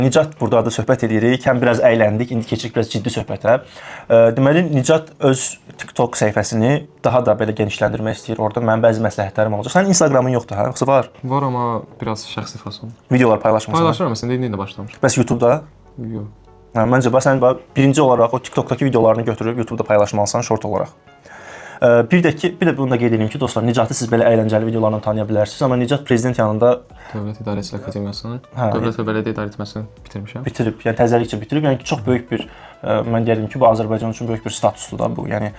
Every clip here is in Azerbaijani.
Nicat burada da söhbət edirik. Həm biraz əyləndik, indi keçirik biraz ciddi söhbətə. Deməli, Nicat öz TikTok səhifəsini daha da belə genişləndirmək istəyir. Orada mənim bəzi məsləhətlərim olacaq. Sənin Instagramın yoxdur, hə? Yoxsa var? Var, amma biraz şəxsi fason. Videolar paylaşmısan? Paylaşıram, əslində indi də başlamışam. Bəs YouTube-da? Yox. Hə, məncə sən birinci olaraq o TikTokdakı videolarını götürüb YouTube-da paylaşmalısan short olaraq. Bir də bunu da qeyd edeyim ki, dostlar, Nicatı siz belə əyləncəli videolarla tanıya bilərsiniz, amma Nicat prezident yanında Dövlət İdarəçilik Akademiyasını, Dövlət və Bələdiyyə İdarə Etməsini bitirmişəm. Bitirib, yəni təzəlikcə bitirib, yəni ki, çox böyük bir, mən deyirəm ki, bu Azərbaycan üçün böyük bir statusdur da bu, yəni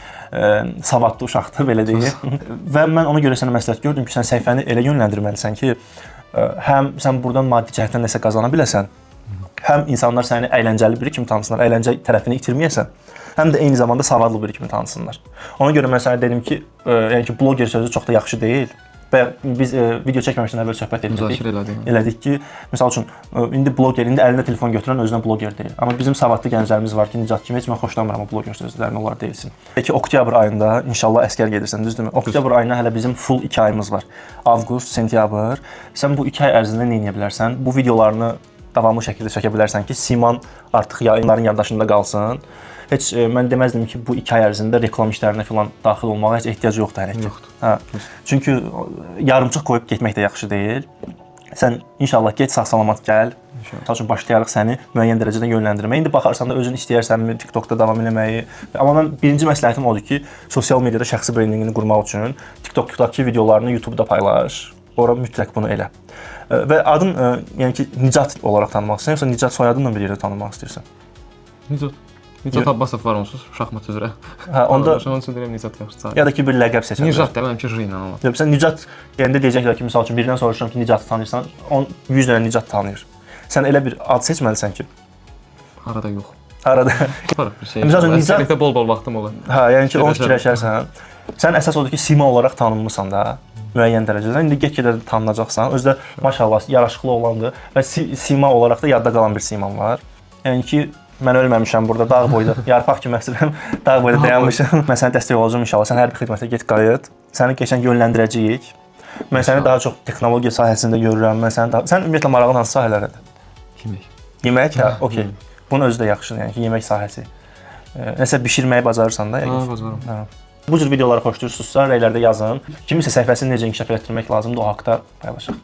savadlı uşaqdır, belə deyim. Və mən ona görə sənə məsləhət gördüm ki, sən səhifəni elə yönləndirməlisən ki, həm sən buradan maddi cəhətdən nəsə qazana biləsən, həm insanlar səni əyləncəli biri kimi tanısınlar, əyləncə tərəfini itirməyəsən, həm də eyni zamanda savadlı biri kimi tanısınlar. Ona görə mən sənə dedim ki, yəni ki, bloger sözü çox da yaxşı deyil. Və biz video çəkməmişdən əvvəl söhbət elədik ki, məsəl üçün indi bloger, indi əlində telefon götürən özünə bloger deyil. Amma bizim savadlı gənclərimiz var ki, Nicat kimi heç mən xoşlamıram o bloger sözlərini, onlar deyilsin. Peki oktyabr ayında inşallah əsgər gedirsən, düzdürmü? Oktyabr ayına hələ bizim full 2 ayımız var. Avqust, sentyabr. Sən bu 2 ay ərzində nə edə bilərsən? Bu videolarını davamlı şəkildə çəkə bilərsən ki, siman artıq yayınların yaddaşında qalsın. Heç mən deməzdim ki, bu 2 ay ərzində reklam işlərinə filan daxil olmağa heç ehtiyac yoxdur hələ ki. Yoxdur. Hə. Çünki yarımçıq qoyub getmək də yaxşı deyil. Sən inşallah get, sağ-salamat gəl. Məsəl üçün başlayarıq səni müəyyən dərəcədə yönləndirməyə. İndi baxarsan da özün istəyirsənmi TikTokda davam etməyi. Amma mən birinci məsləhətim odur ki, sosial mediada şəxsi brendinqini qurmaq üçün TikTokdakı videolarını YouTube-da paylaş. Ora mütləq bunu elə. Və adın yəni ki, Nicat olaraq tanınmaq istəyirsən, yoxsa Nicat soyadınla bir yerdə tanınmaq istəyirsən? Nicat Abbasov var onsuz, şahmat üzrə. Hə, onda onun üçün deyirəm Nicat yaxşı. ya da ki bir ləqəb seçə. Nicat deyirəm ki, J ilə olar. Yox, sən Nicat deyəndə deyəcəklər ki, məsəl üçün birindən soruşuram ki, Nicatı tanıyırsan, 100 dənə Nicat tanıyır. Sən elə bir ad seçməlisən ki, Arada yox. arada. Var bir şey. Məsəl üçün Nicat Nicat bol-bol vaxtım olur. hə, yəni ki, onu fikirləşərsən. Sən əsas odur ki, sima olaraq tanınmısan da müəyyən dərəcədə. İndi get-gedə tanınacaqsan. Özü də maşallah yaraşıqlı oğlandır və sima olaraq da yadda qalan bir siman var. Yəni ki, mən ölməmişəm burada, dağ boyda, yarpaq kimi əsirəm, dağ boyda dayanmışam. Mən sənə dəstək olacağam inşallah. Sən hər bir xidmətə get qayıt. Səni qəşəng yönləndirəcəyik. Mən səni daha çox texnologiya sahəsində görürəm. Sən ümumiyyətlə marağın hansı sahələrədir? Yemək. Yemək, hə, okey. Bunun özü də yaxşıdır, yəni ki, yemək sahəsi. Nəsə bişirməyi bacarırsan da, Hə, bacarıram. Hə. Bu cür videoları xoşlayırsınızsa, rəylərdə yazın. Kiminsə səhifəsini necə inkişaf etdirmək lazımdır, o haqqda paylaşaq.